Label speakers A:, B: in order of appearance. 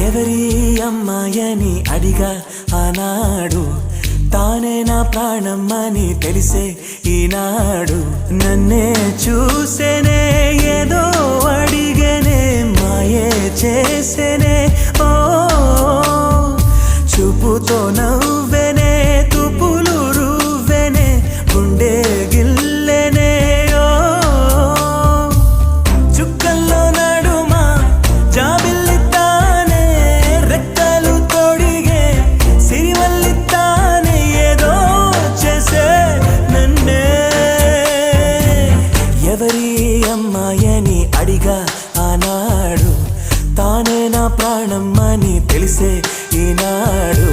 A: ఎవరి అమ్మాయని అడిగా ఆనాడు తానే నా ప్రాణమ్మని తెలిసే ఈనాడు నన్నే చూసేనే ఏదో అడిగేనే మాయే చేసేనే ఓ చూపుతో నవ్వెనే తుపులు రువ్వెనే గుండె గిల్లెనే ఓ చుక్కల్లో నడుమా జాబిల్లితానే రెక్కలు తొడిగే సిరివల్లితానే ఏదో చేసే నన్నే ఎవరి అమ్మాయని అడిగా ఆనాడు తానే నా ప్రాణమ్మని తెలిసే ఈనాడు